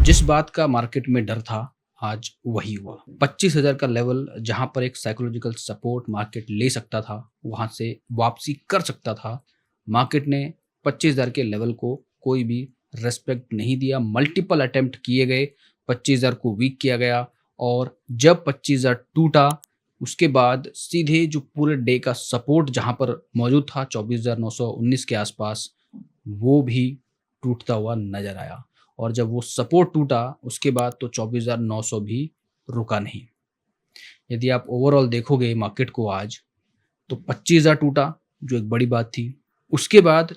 जिस बात का मार्केट में डर था, आज वही हुआ। 25,000 का लेवल जहाँ पर एक साइकोलॉजिकल सपोर्ट मार्केट ले सकता था, वहाँ से वापसी कर सकता था। मार्केट ने 25,000 के लेवल को कोई भी रिस्पेक्ट नहीं दिया। मल्टीपल अटेम्प्ट किए गए, 25,000 को वीक किया गया और जब 25,000 टूटा, उसके बाद सीधे जो पूरे डे का सपोर्ट जहाँ पर मौजूद था 24,919 के आसपास, वो भी टूटता हुआ नज़र आया। और जब वो सपोर्ट टूटा उसके बाद तो 24,900 भी रुका नहीं। यदि आप ओवरऑल देखोगे मार्केट को आज, तो 25,000 टूटा जो एक बड़ी बात थी, उसके बाद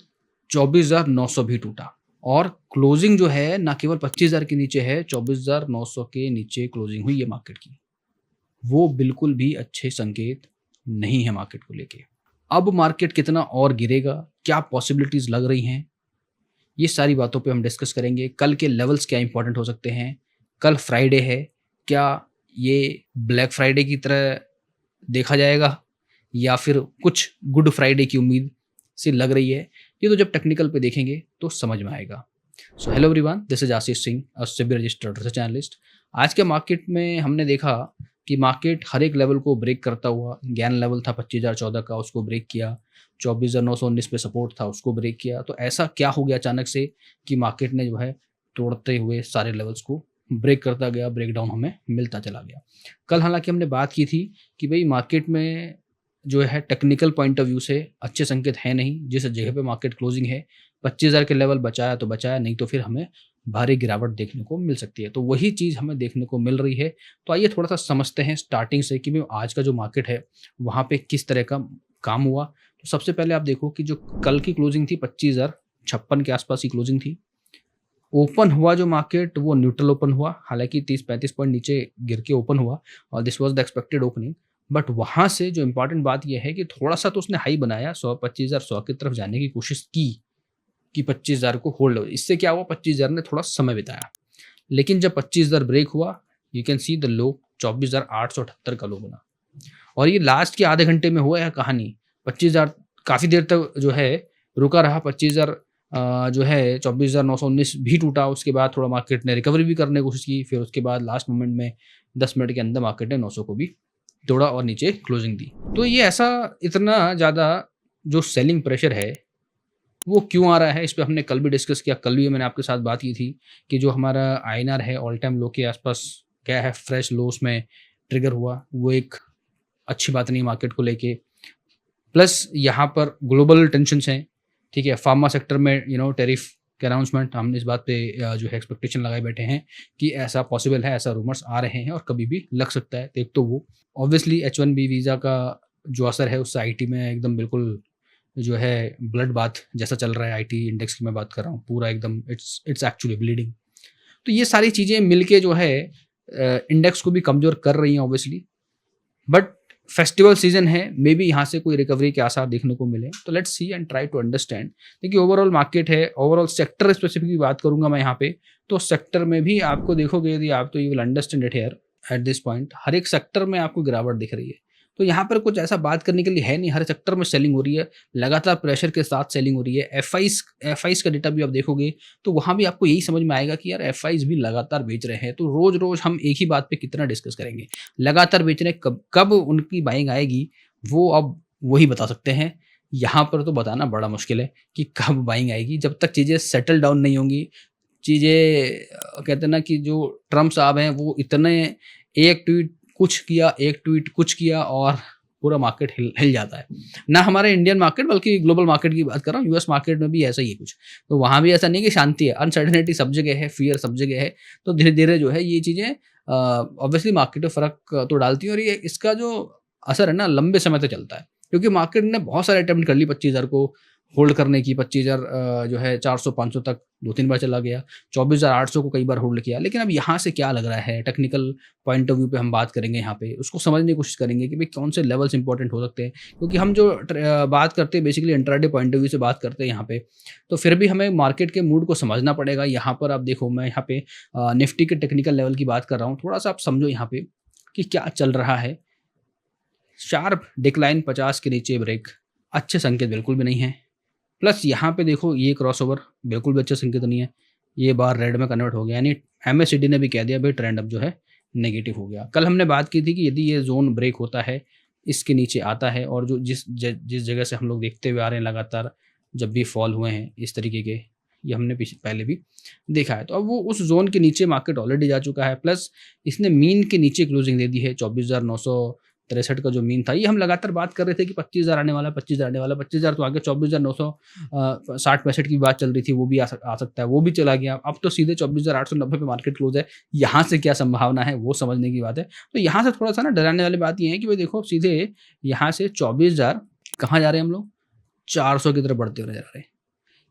24,900 भी टूटा और क्लोजिंग जो है ना केवल 25,000 के नीचे है, 24,900 के नीचे क्लोजिंग हुई है मार्केट की। वो बिल्कुल भी अच्छे संकेत नहीं है मार्केट को लेके। अब मार्केट कितना और गिरेगा, क्या पॉसिबिलिटीज लग रही हैं, ये सारी बातों पे हम डिस्कस करेंगे। कल के लेवल्स क्या इंपॉर्टेंट हो सकते हैं, कल फ्राइडे है, क्या ये ब्लैक फ्राइडे की तरह देखा जाएगा या फिर कुछ गुड फ्राइडे की उम्मीद सी लग रही है, ये तो जब टेक्निकल पे देखेंगे तो समझ में आएगा। So hello everyone, this is Ashish Singh, a SEBI registered research analyst. आज के मार्केट में हमने देखा कि मार्केट हर एक लेवल को ब्रेक करता हुआ, ज्ञान लेवल था 25,014 का, उसको ब्रेक किया। 24,919 पे सपोर्ट था, उसको ब्रेक किया। तो ऐसा क्या हो गया अचानक से कि मार्केट ने जो है तोड़ते हुए सारे लेवल्स को ब्रेक करता गया, ब्रेकडाउन हमें मिलता चला गया। कल हालांकि हमने बात की थी कि भाई मार्केट में जो है टेक्निकल पॉइंट ऑफ व्यू से अच्छे संकेत है नहीं। जिस जगह पे मार्केट क्लोजिंग है, 25,000 के लेवल बचाया तो बचाया, नहीं तो फिर हमें भारी गिरावट देखने को मिल सकती है। तो वही चीज़ हमें देखने को मिल रही है। तो आइए थोड़ा सा समझते हैं स्टार्टिंग से कि भाई आज का जो मार्केट है वहाँ पे किस तरह का काम हुआ। तो सबसे पहले आप देखो कि जो कल की क्लोजिंग थी 25,056 के आसपास की क्लोजिंग थी। ओपन हुआ जो मार्केट वो न्यूट्रल ओपन हुआ, हालांकि 30-35 पॉइंट नीचे गिर के ओपन हुआ और this was the expected opening. But वहां से जो इंपॉर्टेंट बात यह है कि थोड़ा सा तो उसने हाई बनाया, 25,100 की तरफ जाने की कोशिश की कि 25,000 को होल्ड हो। इससे क्या हुआ, 25,000 ने थोड़ा समय बिताया, लेकिन जब 25,000 ब्रेक हुआ, you can see the low 24,878 का लो बना। और ये लास्ट के आधे घंटे में हुआ है कहानी। 25,000 काफ़ी देर तक जो है रुका रहा। 25,000 जो है 24,919 भी टूटा। उसके बाद थोड़ा मार्केट ने रिकवरी भी करने की कोशिश की, फिर उसके बाद लास्ट मोमेंट में 10 मिनट के अंदर मार्केट ने 900 को भी तोड़ा और नीचे क्लोजिंग दी। तो ये ऐसा इतना ज़्यादा जो सेलिंग प्रेशर है वो क्यों आ रहा है, इस पे हमने कल भी डिस्कस किया। कल भी मैंने आपके साथ बात की थी कि जो हमारा आईएनआर है ऑल टाइम लो के आसपास गया है, फ्रेश लोस में ट्रिगर हुआ, वो एक अच्छी बात नहीं मार्केट को लेके। प्लस यहाँ पर ग्लोबल टेंशन्स हैं, ठीक है। फार्मा सेक्टर में टैरिफ के अनाउंसमेंट, हम इस बात पे जो है एक्सपेक्टेशन लगाए बैठे हैं कि ऐसा पॉसिबल है, ऐसा रूमर्स आ रहे हैं और कभी भी लग सकता है। एक तो वो ऑब्वियसली H1B वीज़ा का जो असर है उससे आईटी में एकदम बिल्कुल जो है ब्लड बाथ जैसा चल रहा है। आईटी इंडेक्स की मैं बात कर रहा हूँ, पूरा एकदम इट्स एक्चुअली ब्लीडिंग। तो ये सारी चीज़ें मिलके जो है इंडेक्स को भी कमज़ोर कर रही हैं ऑब्वियसली। बट फेस्टिवल सीजन है, मे बी यहाँ से कोई रिकवरी के आसार देखने को मिले। तो let's see and try to understand. देखिए ओवरऑल मार्केट है, ओवरऑल सेक्टर स्पेसिफिक भी बात करूंगा मैं यहाँ पे। तो सेक्टर में भी आपको देखोगे, यदि आप तो you will understand it here at this point, हर एक सेक्टर में आपको गिरावट दिख रही है। तो यहाँ पर कुछ ऐसा बात करने के लिए है नहीं, हर सेक्टर में सेलिंग हो रही है, लगातार प्रेशर के साथ सेलिंग हो रही है। एफ का डेटा भी आप देखोगे तो वहाँ भी आपको यही समझ में आएगा कि यार एफ भी लगातार बेच रहे हैं। तो रोज रोज हम एक ही बात पे कितना डिस्कस करेंगे, लगातार बेचने कब कब उनकी बाइंग आएगी वो अब वही बता सकते हैं। यहाँ पर तो बताना बड़ा मुश्किल है कि कब बाइंग आएगी, जब तक चीज़ें सेटल डाउन नहीं होंगी। चीज़ें कहते हैं ना कि जो ट्रम्प साहब हैं वो इतने, एक ट्वीट कुछ किया, एक ट्वीट कुछ किया और पूरा मार्केट हिल जाता है। ना हमारे इंडियन मार्केट बल्कि ग्लोबल मार्केट की बात कर रहा हूँ, यूएस मार्केट में भी ऐसा ही है कुछ। तो वहाँ भी ऐसा नहीं कि शांति है, अनसर्टेनिटी सब जगह है, फियर सब जगह है। तो धीरे धीरे जो है ये चीज़ें ऑब्वियसली मार्केट में फ़र्क तो डालती हैं और ये इसका जो असर है ना लंबे समय तक चलता है। क्योंकि मार्केट ने बहुत सारे अटेम्प्ट कर ली 25,000 को होल्ड करने की। 25,000 जो है 400-500 तक 2-3 बार चला गया, 24,800 को कई बार होल्ड किया। लेकिन अब यहाँ से क्या लग रहा है, टेक्निकल पॉइंट ऑफ व्यू पे हम बात करेंगे, यहाँ पे उसको समझने की कोशिश करेंगे कि भाई कौन से लेवल्स इंपॉर्टेंट हो सकते हैं। क्योंकि हम जो बात करते हैं basically intraday point of view से बात करते हैं यहाँ पे, तो फिर भी हमें मार्केट के मूड को समझना पड़ेगा। यहाँ पर आप देखो, मैं यहाँ पे निफ्टी के टेक्निकल लेवल की बात कर रहा हूँ, थोड़ा सा आप समझो यहाँ पे कि क्या चल रहा है। शार्प डिक्लाइन 50 के नीचे ब्रेक, अच्छे संकेत बिल्कुल भी नहीं है। प्लस यहाँ पे देखो ये क्रॉसओवर बिल्कुल भी अच्छे संकेत नहीं है। ये बार रेड में कन्वर्ट हो गया, यानी एमएससीडी ने भी कह दिया भाई ट्रेंड अब जो है नेगेटिव हो गया। कल हमने बात की थी कि यदि ये जोन ब्रेक होता है, इसके नीचे आता है, और जो जिस जगह से हम लोग देखते हुए आ रहे हैं लगातार जब भी फॉल हुए हैं इस तरीके के, ये हमने पहले भी देखा है, तो अब वो उस जोन के नीचे मार्केट ऑलरेडी जा चुका है, प्लस इसने मीन के नीचे क्लोजिंग दे दी है। 24,963 का जो मीन था, ये हम लगातार बात कर रहे थे कि 25,000 आने वाला, 25,000 आने वाला, 25,000 तो आगे 24,960-65 की बात चल रही थी, वो भी आ सकता है, वो भी चला गया। अब तो सीधे 24,890 पे मार्केट क्लोज है। यहाँ से क्या संभावना है वो समझने की बात है। तो यहाँ से थोड़ा सा ना डराने वाली बात ये है कि भाई देखो, सीधे यहाँ से 24,000 कहाँ जा रहे हैं हम लोग, 400 की तरफ बढ़ते हुए नजर आ रहे हैं।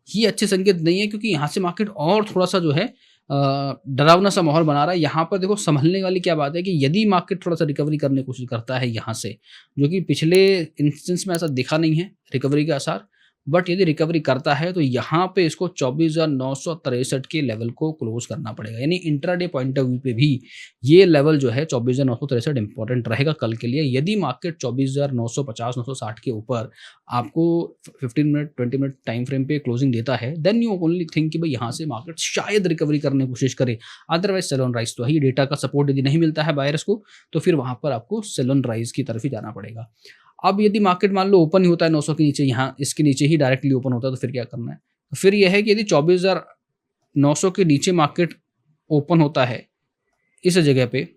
ये अच्छे संकेत नहीं है, क्योंकि यहाँ से मार्केट और थोड़ा सा जो है डरावना सा माहौल बना रहा है। यहाँ पर देखो संभलने वाली क्या बात है कि यदि मार्केट थोड़ा सा रिकवरी करने की कोशिश करता है यहाँ से, जो कि पिछले इंस्टेंस में ऐसा दिखा नहीं है रिकवरी का आसार, बट यदि रिकवरी करता है तो यहाँ पे इसको 24,963 के लेवल को क्लोज करना पड़ेगा। यानी इंट्राडे पॉइंट ऑफ व्यू पे भी ये लेवल जो है 24,963 इंपॉर्टेंट रहेगा कल के लिए। यदि मार्केट 24,950-960 के ऊपर आपको 15 मिनट 20 मिनट टाइम फ्रेम पे क्लोजिंग देता है, देन यू ओनली थिंक कि भाई यहाँ से मार्केट शायद रिकवरी करने की कोशिश करे। अदरवाइज सेल ऑन राइज तो है, डेटा का सपोर्ट यदि नहीं मिलता है बायर्स को, तो फिर वहां पर आपको सेल ऑन राइज की तरफ ही जाना पड़ेगा। अब यदि मार्केट मान लो ओपन ही होता है 900 के नीचे, यहाँ इसके नीचे ही डायरेक्टली ओपन होता है, तो फिर क्या करना है? तो फिर यह है कि यदि 24,900 के नीचे मार्केट ओपन होता है इस जगह पे,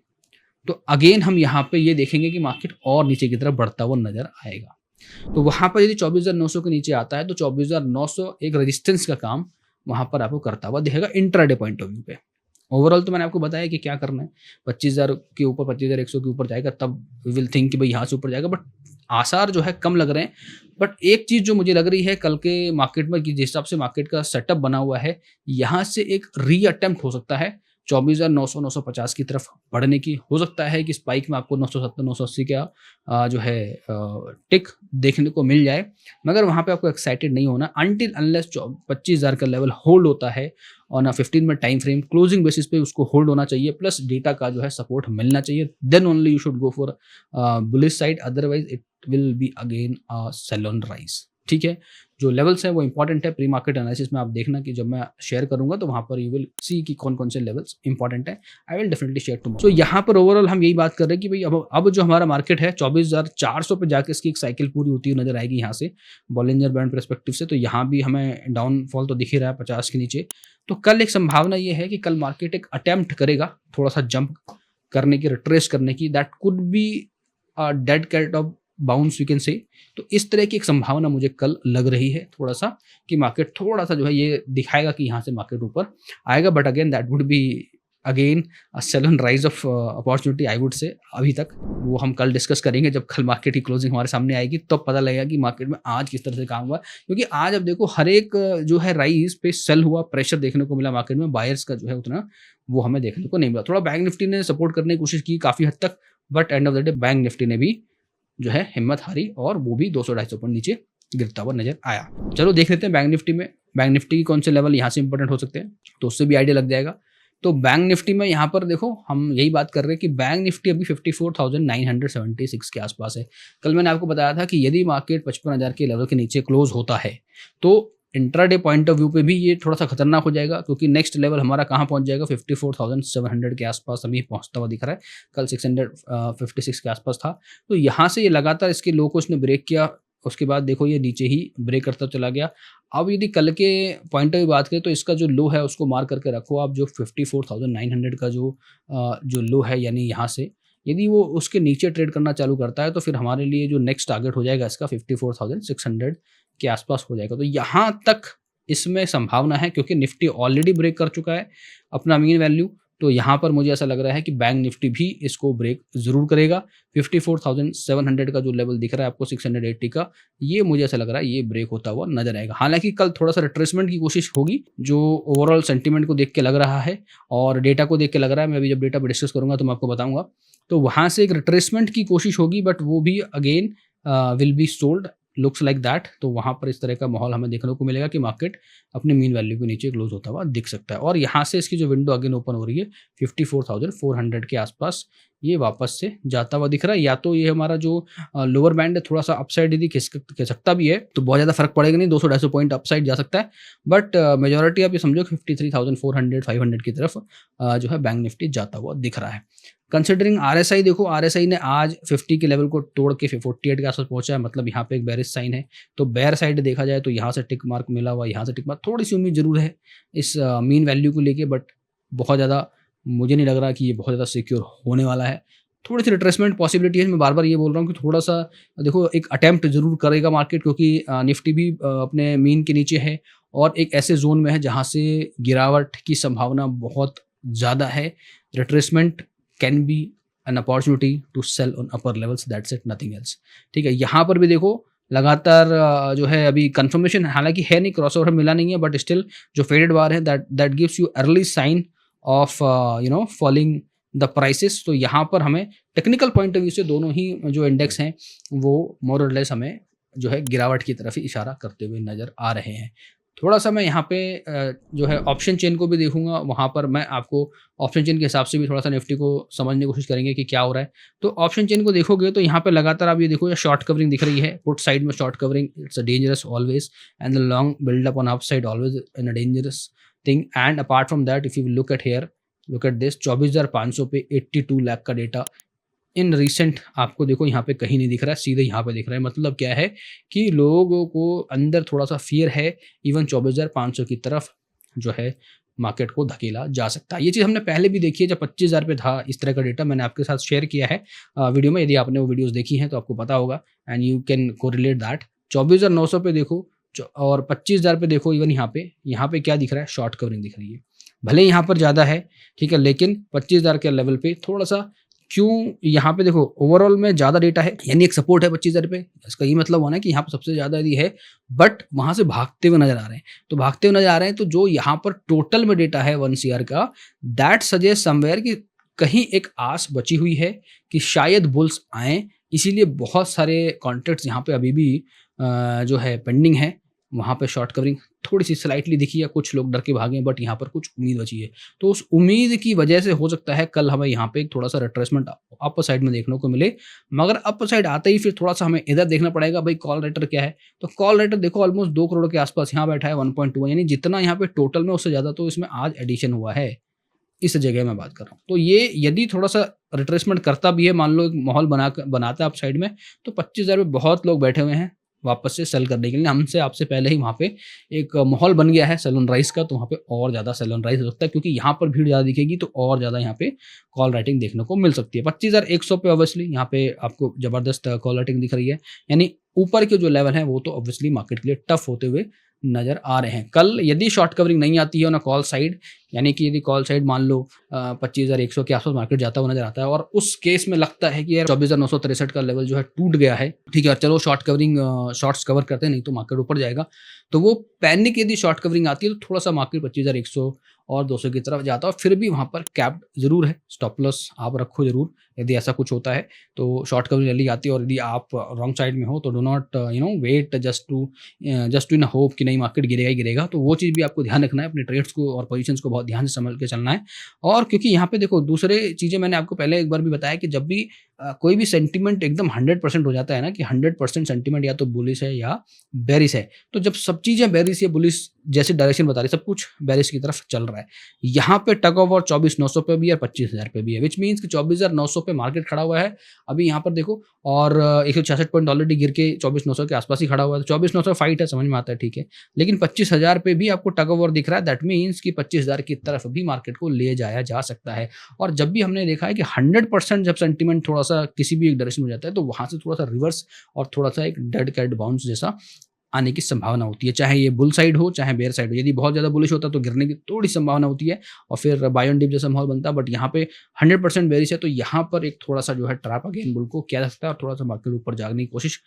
तो अगेन हम यहाँ पे ये देखेंगे कि मार्केट और नीचे की तरफ बढ़ता हुआ नजर आएगा। तो वहां पर यदि 24,900 के नीचे आता है तो 24,900 एक रेजिस्टेंस का काम वहां पर आपको करता हुआ दिखेगा इंट्राडे पॉइंट ऑफ व्यू पे। ओवरऑल तो मैंने आपको बताया कि क्या करना है, 25,000 के ऊपर 25,100 के ऊपर जाएगा तब वी विल थिंक कि भाई यहाँ से ऊपर जाएगा, बट आसार जो है कम लग रहे हैं। बट एक चीज़ जो मुझे लग रही है कल के मार्केट में, कि जिस हिसाब से मार्केट का सेटअप बना हुआ है, यहाँ से एक री अटेम्प्ट हो सकता है 24,900-950 की तरफ बढ़ने की। हो सकता है कि स्पाइक में आपको 970-980 का जो है टिक देखने को मिल जाए, मगर वहाँ पे आपको एक्साइटेड नहीं होना अनटिल अनलेस 25,000 का लेवल होल्ड होता है और ना 15 minute time frame closing basis पे उसको होल्ड होना चाहिए, प्लस डेटा का जो है सपोर्ट मिलना चाहिए। Then only you should go for bullish side, otherwise it will be again sell on rise. ठीक है, जो लेवल्स हैं वो इंपॉर्टेंट है। प्री मार्केट एनालिसिस में आप देखना कि जब मैं शेयर करूंगा तो वहां पर यू विल सी कि कौन कौन से लेवल्स इंपॉर्टेंट है। I will definitely share tomorrow. तो यहाँ पर ओवरऑल हम यही बात कर रहे हैं कि भाई अब जो हमारा मार्केट है 24,400 पे जाके इसकी एक साइकिल पूरी होती हुई नजर आएगी यहाँ से बॉलिंजर बैंड परस्पेक्टिव से। तो यहाँ भी हमें डाउनफॉल तो दिख ही रहा है 50 के नीचे। तो कल एक संभावना ये है कि कल मार्केट एक अटेम्प्ट करेगा थोड़ा सा जंप करने की, रिट्रेस करने की। That could be dead cat of bounce you can say. तो इस तरह की एक संभावना मुझे कल लग रही है थोड़ा सा, कि मार्केट थोड़ा सा जो है ये दिखाएगा कि यहाँ से मार्केट ऊपर आएगा, but again that would be again sell on rise of opportunity I would say. अभी तक वो हम कल डिस्कस करेंगे जब कल मार्केट की क्लोजिंग हमारे सामने आएगी, तब तो पता लगेगा कि मार्केट में आज किस तरह से काम हुआ। क्योंकि आज अब देखो हर एक जो है राइज पे सेल हुआ, प्रेशर देखने को मिला मार्केट में, बायर्स का जो है उतना वो हमें देखने को नहीं मिला। थोड़ा बैंक निफ्टी ने सपोर्ट करने की कोशिश की काफी हद तक, but end of the day bank Nifty ने भी जो है हिम्मत हारी और वो भी 200-250 पॉइंट नीचे गिरता हुआ नजर आया। चलो देख लेते हैं बैंक निफ्टी में, बैंक निफ्टी की कौन से लेवल यहाँ से इंपॉर्टेंट हो सकते हैं, तो उससे भी आइडिया लग जाएगा। तो बैंक निफ्टी में यहाँ पर देखो हम यही बात कर रहे हैं कि बैंक निफ्टी अभी 54,976 के आसपास है। कल मैंने आपको बताया था कि यदि मार्केट 55,000 के लेवल के नीचे क्लोज होता है तो इंट्राडे पॉइंट ऑफ व्यू पे भी ये थोड़ा सा खतरनाक हो जाएगा, क्योंकि नेक्स्ट लेवल हमारा कहाँ पहुंच जाएगा, 54,700 के आसपास अभी पहुंचता हुआ दिख रहा है। कल 656 के आसपास था। तो यहाँ से ये लगातार इसके लो को इसने ब्रेक किया, उसके बाद देखो ये नीचे ही ब्रेक करता चला गया। अब यदि कल के पॉइंट ऑफ व्यू बात करें तो इसका जो लो है उसको मार्क करके रखो आप, जो 54,900 का जो लो है, यानी यहाँ से यदि वो उसके नीचे ट्रेड करना चालू करता है तो फिर हमारे लिए जो नेक्स्ट टारगेट हो जाएगा इसका 54,600 के आसपास हो जाएगा। तो यहाँ तक इसमें संभावना है, क्योंकि निफ्टी ऑलरेडी ब्रेक कर चुका है अपना मीन वैल्यू। तो यहाँ पर मुझे ऐसा लग रहा है कि बैंक निफ्टी भी इसको ब्रेक जरूर करेगा। 54,700 का जो लेवल दिख रहा है आपको 680 का, ये मुझे ऐसा लग रहा है ये ब्रेक होता हुआ नजर आएगा। हालांकि कल थोड़ा सा रिट्रेसमेंट की कोशिश होगी, जो ओवरऑल सेंटीमेंट को देख के लग रहा है और डेटा को देख के लग रहा है। मैं अभी जब डेटा पर डिस्कस करूंगा तो मैं आपको बताऊंगा। तो वहां से एक रिट्रेसमेंट की कोशिश होगी, बट वो भी again will be sold, looks like that. तो वहां पर इस तरह का माहौल हमें देखने को मिलेगा कि मार्केट अपने मीन वैल्यू के नीचे क्लोज होता हुआ दिख सकता है। और यहाँ से इसकी जो विंडो अगेन ओपन हो रही है 54,400 के आसपास, ये वापस से जाता हुआ दिख रहा है। या तो ये हमारा जो लोअर बैंड है थोड़ा सा अपसाइड यदि खिसक सकता भी है तो बहुत ज़्यादा फर्क पड़ेगा नहीं, 200-250 पॉइंट अपसाइड जा सकता है। बट मेजॉरिटी आप ये समझो 53,400 500 की तरफ जो है बैंक निफ्टी जाता हुआ दिख रहा है। कंसिडरिंग आरएसआई, देखो आरएसआई ने आज 50 के लेवल को तोड़ के 48 के आसपास पहुंचा है, मतलब यहाँ पे एक बेरिश साइन है। तो बेयर साइड देखा जाए तो यहाँ से टिक मार्क मिला हुआ, यहाँ से टिक मार्क, थोड़ी सी उम्मीद जरूर है इस मीन वैल्यू को लेके, बट बहुत ज़्यादा मुझे नहीं लग रहा कि ये बहुत ज़्यादा सिक्योर होने वाला है। थोड़ी सी रिट्रेसमेंट पॉसिबिलिटी है। मैं बार बार ये बोल रहा हूँ कि थोड़ा सा देखो एक अटेम्प्ट जरूर करेगा मार्केट, क्योंकि निफ्टी भी अपने मीन के नीचे है और एक ऐसे जोन में है जहाँ से गिरावट की संभावना बहुत ज़्यादा है। Retracement can be an opportunity to sell on upper levels, that's it, nothing else. ठीक है, यहाँ पर भी देखो लगातार जो है अभी कंफर्मेशन हालांकि है नहीं, क्रॉसओवर मिला नहीं है, बट स्टिल जो फेडेड बार है that gives you early sign of falling the prices. तो यहाँ पर हमें टेक्निकल पॉइंट ऑफ व्यू से दोनों ही जो इंडेक्स हैं वो मोर और लेस हमें जो है गिरावट की तरफ ही इशारा करते हुए नजर आ रहे हैं। थोड़ा सा मैं यहाँ पे जो है ऑप्शन चेन को भी देखूंगा, वहाँ पर मैं आपको ऑप्शन चेन के हिसाब से भी थोड़ा सा निफ्टी को समझने की कोशिश करेंगे कि क्या हो रहा है। तो ऑप्शन चेन को देखोगे तो यहाँ पे लगातार आप ये देखो, ये शॉर्ट कवरिंग दिख रही है, पुट साइड में short covering, it's a dangerous always, and the long buildup on up side always in a dangerous thing. And apart from that if you look at here, look at this, 24,500 पे 82 लाख का data in recent आपको देखो यहाँ पे कहीं नहीं दिख रहा है, सीधे यहाँ पे दिख रहा है। मतलब क्या है कि लोगों को अंदर थोड़ा सा फियर है, इवन 24,500 की तरफ जो है मार्केट को धकेला जा सकता है। ये चीज़ हमने पहले भी देखी है, जब 25,000 पे था इस तरह का डेटा मैंने आपके साथ शेयर किया है वीडियो में। यदि आपने वो वीडियोस देखी हैं तो आपको पता होगा, and you can correlate that. 24,900 पे देखो और 25,000 पे देखो, इवन यहाँ पे क्या दिख रहा है, शॉर्ट कवरिंग दिख रही है। भले यहाँ पर ज़्यादा है, ठीक है, लेकिन 25,000 के लेवल पे थोड़ा सा क्यों यहाँ पे देखो ओवरऑल में ज़्यादा डेटा है, यानी एक सपोर्ट है 25,000 पे। इसका ये मतलब हुआ ना कि यहाँ पर सबसे ज़्यादा यदि है, बट वहाँ से भागते हुए नजर आ रहे हैं। तो भागते हुए नजर आ रहे हैं तो जो यहाँ पर टोटल में डेटा है 1 CR का, दैट सजेस्ट समवेयर कि कहीं एक आस बची हुई है कि शायद बुल्स आए। इसीलिए बहुत सारे कॉन्ट्रैक्ट्स यहाँ पे अभी भी जो है पेंडिंग है। वहाँ पे शॉर्ट कवरिंग थोड़ी सी स्लाइटली दिखी है, कुछ लोग डर के भागे हैं, बट यहाँ पर कुछ उम्मीद बची है। तो उस उम्मीद की वजह से हो सकता है कल हमें यहाँ पे एक थोड़ा सा रिट्रेसमेंट अपर साइड में देखने को मिले, मगर अपर साइड आते ही फिर थोड़ा सा हमें इधर देखना पड़ेगा भाई कॉल राइटर क्या है। तो कॉल राइटर देखो ऑलमोस्ट 2 करोड़ के आसपास यहाँ बैठा है, 1.2, यानी जितना यहाँ पे टोटल में उससे ज़्यादा तो इसमें आज एडिशन हुआ है। इस जगह मैं बात कर रहा हूँ। तो ये यदि थोड़ा सा रिट्रेसमेंट करता भी है, मान लो एक माहौल बनाता है अप साइड में, तो 25,000 पे बहुत लोग बैठे हुए हैं वापस से सेल करने के लिए। हमसे आपसे पहले ही वहाँ पे एक माहौल बन गया है सेल ऑन राइज का, तो वहाँ पे और ज़्यादा सेल ऑन राइज हो सकता है, क्योंकि यहाँ पर भीड़ ज़्यादा दिखेगी तो और ज़्यादा यहाँ पे कॉल राइटिंग देखने को मिल सकती है। 25,100 पे ऑब्वियसली यहाँ पे आपको जबरदस्त कॉल राइटिंग दिख रही है, यानी ऊपर के जो लेवल है वो तो ऑब्वियसली मार्केट के लिए टफ होते हुए नजर आ रहे हैं। कल यदि शॉर्ट कवरिंग नहीं आती है ना कॉल साइड, यानी कि यदि कॉल साइड मान लो 25,100 के आसपास मार्केट जाता हुआ नजर आता है और उस केस में लगता है कि यार 24,963 का लेवल जो है टूट गया है, ठीक है, चलो शॉर्ट कवरिंग शॉर्ट्स कवर करते हैं, नहीं तो मार्केट ऊपर जाएगा। तो वो पैनिक यदि शॉर्ट कवरिंग आती है तो थोड़ा सा मार्केट 25,100 और 200 की तरफ जाता है। फिर भी वहाँ पर कैप जरूर है, स्टॉप लॉस आप रखो जरूर यदि ऐसा कुछ होता है तो। शॉर्ट कवरिंग रैली आती है और यदि आप रॉन्ग साइड में हो तो do not wait just to in hope कि नहीं मार्केट गिरेगा ही गिरेगा। तो वो चीज़ भी आपको ध्यान रखना है, अपने ट्रेड्स को और पोजीशंस को बहुत ध्यान से संभल के चलना है। और क्योंकि यहाँ पे देखो दूसरे चीज़ें मैंने आपको पहले एक बार भी बताया कि जब भी कोई भी सेंटीमेंट एकदम 100% हो जाता है ना, कि 100% सेंटीमेंट या तो बुलिश है या बेरिश है, तो जब सब चीज़ें बेरिश या बुलिश जैसे डायरेक्शन बता रही, सब कुछ बेरिश की तरफ चल रहा है। यहाँ पे टग ऑफ वॉर 24,900 पे भी है, 25,000 पे भी है, विच मीन्स कि 24,900 पे मार्केट खड़ा हुआ है अभी यहाँ पर देखो, और 166 पॉइंट ऑलरेडी गिर के 24,900 के आसपास ही खड़ा हुआ है। तो 24,900 फाइट है, समझ में आता है, ठीक है, लेकिन 25,000 पे भी आपको टग ऑफ वॉर दिख रहा है। दैट मीन्स कि 25,000 की तरफ भी मार्केट को ले जाया जा सकता है। और जब भी हमने देखा है कि 100% जब सेंटीमेंट थोड़ा सा किसी भी एक डायरेक्शन में जाता है तो वहां से थोड़ा सा रिवर्स और थोड़ा सा एक डेड कैट बाउंस जैसा आने की संभावना होती है, चाहे ये बुल साइड हो चाहे बेयर साइड हो। यदि बहुत ज़्यादा बुलिश होता है तो गिरने की थोड़ी संभावना होती है और फिर बाय ऑन डिप जैसा माहौल बनता है। बट यहाँ पे 100% बेरिश है, तो यहाँ पर एक थोड़ा सा जो है ट्रैप अगेन बुल को किया जा सकता है और थोड़ा सा मार्केट ऊपर जागने की कोशिश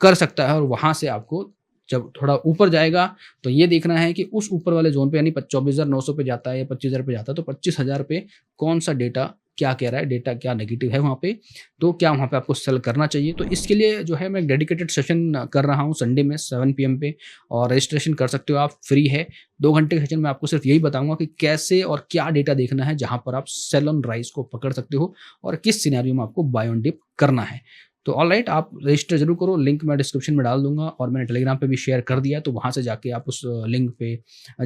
कर सकता है। और वहाँ से आपको जब थोड़ा ऊपर जाएगा तो ये देखना है कि उस ऊपर वाले जोन पे, यानी 24,900 पे जाता है या 25,000 पे जाता है, तो 25,000 पे कौन सा डेटा क्या कह रहा है, डेटा क्या नेगेटिव है वहाँ पे, तो क्या वहाँ पे आपको सेल करना चाहिए। तो इसके लिए जो है मैं डेडिकेटेड सेशन कर रहा हूँ संडे में 7 पीएम पे, और रजिस्ट्रेशन कर सकते हो आप, फ्री है। 2 घंटे के सेशन में आपको सिर्फ यही बताऊँगा कि कैसे और क्या डेटा देखना है जहाँ पर आप सेल ऑन राइज़ को पकड़ सकते हो और किस सिनेरियो में आपको बाय ऑन डिप करना है। तो ऑलराइट, आप रजिस्टर ज़रूर करो, लिंक मैं डिस्क्रिप्शन में डाल दूँगा और मैंने टेलीग्राम पे भी शेयर कर दिया है, तो वहाँ से जाके आप उस लिंक पे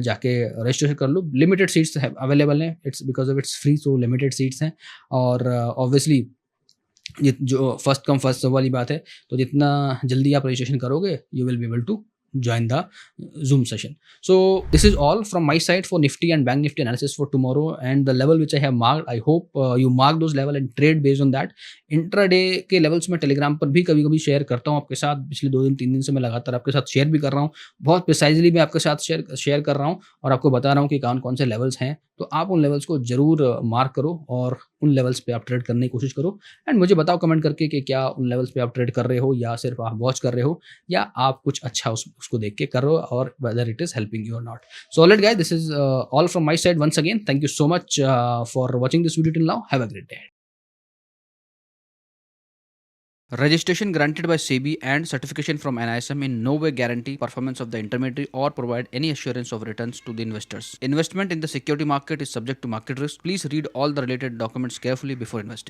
जाके रजिस्ट्रेशन कर लो। लिमिटेड सीट्स है अवेलेबल हैं, it's because of its free, so limited seats हैं। और ऑब्वियसली जित जो फर्स्ट कम फर्स्ट सर्व वाली बात है, तो जितना जल्दी आप रजिस्ट्रेशन करोगे, you will be able to join the Zoom session. So this is all from my side for Nifty and Bank Nifty analysis for tomorrow, and the level which I have marked, I hope you mark those level and trade based on that. Intraday के levels मैं Telegram पर भी कभी कभी share करता हूँ आपके साथ, पिछले 2 दिन 3 दिन से मैं लगातार आपके साथ शेयर भी कर रहा हूँ, बहुत प्रिसाइजली मैं आपके साथ शेयर कर रहा हूँ और आपको बता रहा हूँ कि कौन कौन से लेवल्स हैं। तो आप उन लेवल्स को जरूर मार्क करो और उन लेवल्स पे आप ट्रेड करने की कोशिश करो, एंड मुझे बताओ कमेंट करके कि क्या उन लेवल्स पे आप ट्रेड कर रहे हो या सिर्फ आप वॉच कर रहे हो, या आप कुछ अच्छा उसको देख के कर रहे हो, और whether it is helping you और not. So alright guys, this is all from my side. Once again, thank you so much for watching this video till now. Have a great day. Registration granted by SEBI and certification from NISM in no way guarantee performance of the intermediary or provide any assurance of returns to the investors. Investment in the security market is subject to market risk. Please read all the related documents carefully before investing.